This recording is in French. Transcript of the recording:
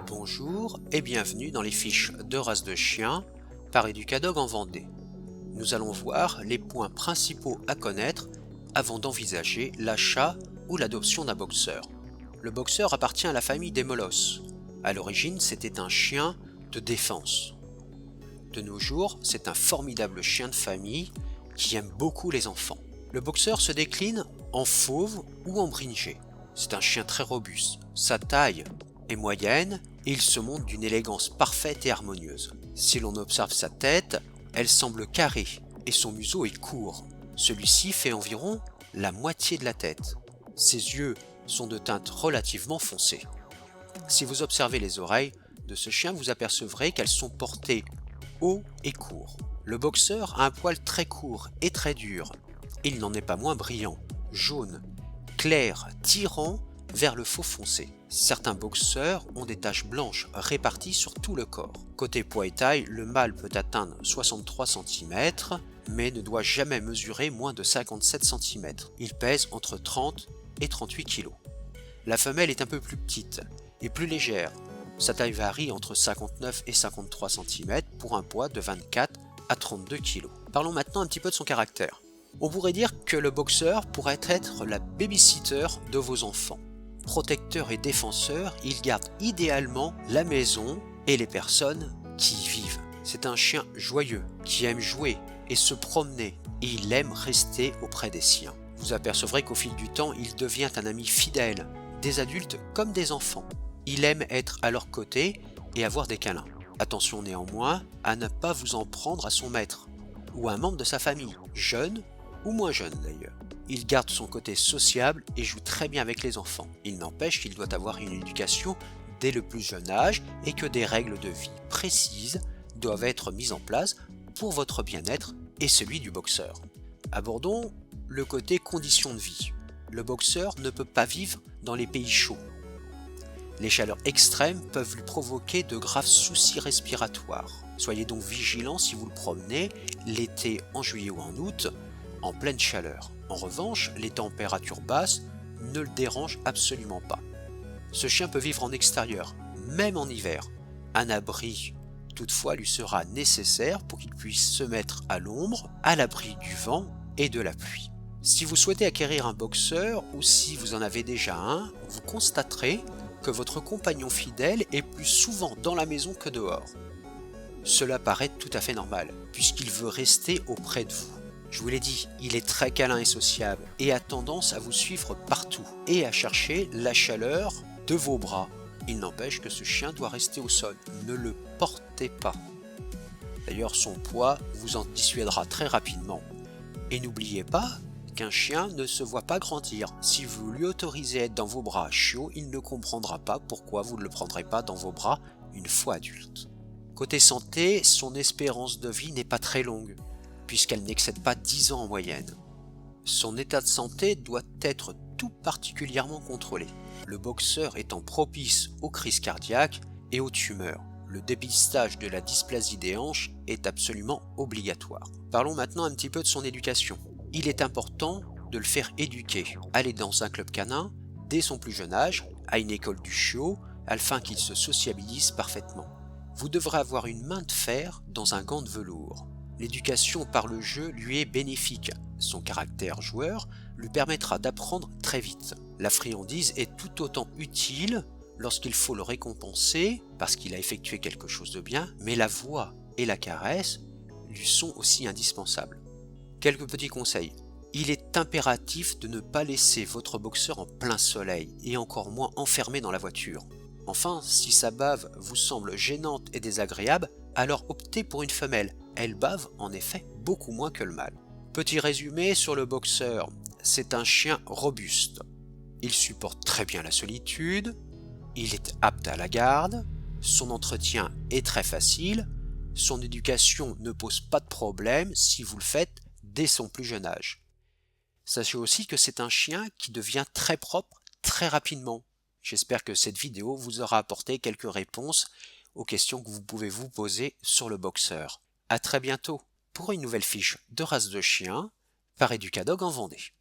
Bonjour et bienvenue dans les fiches de race de chien par Educadog en Vendée. Nous allons voir les points principaux à connaître avant d'envisager l'achat ou l'adoption d'un boxeur. Le boxeur appartient à la famille des molosses. À l'origine, c'était un chien de défense. De nos jours, c'est un formidable chien de famille qui aime beaucoup les enfants. Le boxeur se décline en fauve ou en bringé. C'est un chien très robuste. Sa taille est moyenne et il se montre d'une élégance parfaite et harmonieuse. Si l'on observe sa tête, elle semble carrée et son museau est court. Celui-ci fait environ la moitié de la tête. Ses yeux sont de teinte relativement foncée. Si vous observez les oreilles de ce chien, vous apercevrez qu'elles sont portées haut et court. Le boxeur a un poil très court et très dur. Il n'en est pas moins brillant, jaune, clair, tirant vers le faux foncé. Certains boxeurs ont des taches blanches réparties sur tout le corps. Côté poids et taille, le mâle peut atteindre 63 cm, mais ne doit jamais mesurer moins de 57 cm. Il pèse entre 30 et 38 kg. La femelle est un peu plus petite et plus légère. Sa taille varie entre 59 et 53 cm pour un poids de 24 à 32 kg. Parlons maintenant un petit peu de son caractère. On pourrait dire que le boxeur pourrait être la babysitter de vos enfants. Protecteur et défenseur, il garde idéalement la maison et les personnes qui y vivent. C'est un chien joyeux, qui aime jouer et se promener, et il aime rester auprès des siens. Vous apercevrez qu'au fil du temps, il devient un ami fidèle, des adultes comme des enfants. Il aime être à leur côté et avoir des câlins. Attention néanmoins à ne pas vous en prendre à son maître, ou à un membre de sa famille, jeune ou moins jeune d'ailleurs. Il garde son côté sociable et joue très bien avec les enfants. Il n'empêche qu'il doit avoir une éducation dès le plus jeune âge et que des règles de vie précises doivent être mises en place pour votre bien-être et celui du boxeur. Abordons le côté conditions de vie. Le boxeur ne peut pas vivre dans les pays chauds. Les chaleurs extrêmes peuvent lui provoquer de graves soucis respiratoires. Soyez donc vigilant si vous le promenez l'été en juillet ou en août en pleine chaleur. En revanche, les températures basses ne le dérangent absolument pas. Ce chien peut vivre en extérieur, même en hiver. Un abri, toutefois, lui sera nécessaire pour qu'il puisse se mettre à l'ombre, à l'abri du vent et de la pluie. Si vous souhaitez acquérir un boxeur ou si vous en avez déjà un, vous constaterez que votre compagnon fidèle est plus souvent dans la maison que dehors. Cela paraît tout à fait normal, puisqu'il veut rester auprès de vous. Je vous l'ai dit, il est très câlin et sociable et a tendance à vous suivre partout et à chercher la chaleur de vos bras. Il n'empêche que ce chien doit rester au sol. Ne le portez pas. D'ailleurs, son poids vous en dissuadera très rapidement. Et n'oubliez pas qu'un chien ne se voit pas grandir. Si vous lui autorisez à être dans vos bras chauds, il ne comprendra pas pourquoi vous ne le prendrez pas dans vos bras une fois adulte. Côté santé, son espérance de vie n'est pas très longue, puisqu'elle n'excède pas 10 ans en moyenne. Son état de santé doit être tout particulièrement contrôlé, le boxeur étant propice aux crises cardiaques et aux tumeurs. Le dépistage de la dysplasie des hanches est absolument obligatoire. Parlons maintenant un petit peu de son éducation. Il est important de le faire éduquer, aller dans un club canin dès son plus jeune âge, à une école du chiot, afin qu'il se sociabilise parfaitement. Vous devrez avoir une main de fer dans un gant de velours. L'éducation par le jeu lui est bénéfique. Son caractère joueur lui permettra d'apprendre très vite. La friandise est tout autant utile lorsqu'il faut le récompenser parce qu'il a effectué quelque chose de bien, mais la voix et la caresse lui sont aussi indispensables. Quelques petits conseils. Il est impératif de ne pas laisser votre boxeur en plein soleil et encore moins enfermé dans la voiture. Enfin, si sa bave vous semble gênante et désagréable, alors optez pour une femelle. Elle bave en effet beaucoup moins que le mâle. Petit résumé sur le boxeur, c'est un chien robuste. Il supporte très bien la solitude, il est apte à la garde, son entretien est très facile, son éducation ne pose pas de problème si vous le faites dès son plus jeune âge. Sachez aussi que c'est un chien qui devient très propre très rapidement. J'espère que cette vidéo vous aura apporté quelques réponses aux questions que vous pouvez vous poser sur le boxeur. À très bientôt pour une nouvelle fiche de race de chien par Educadog en Vendée.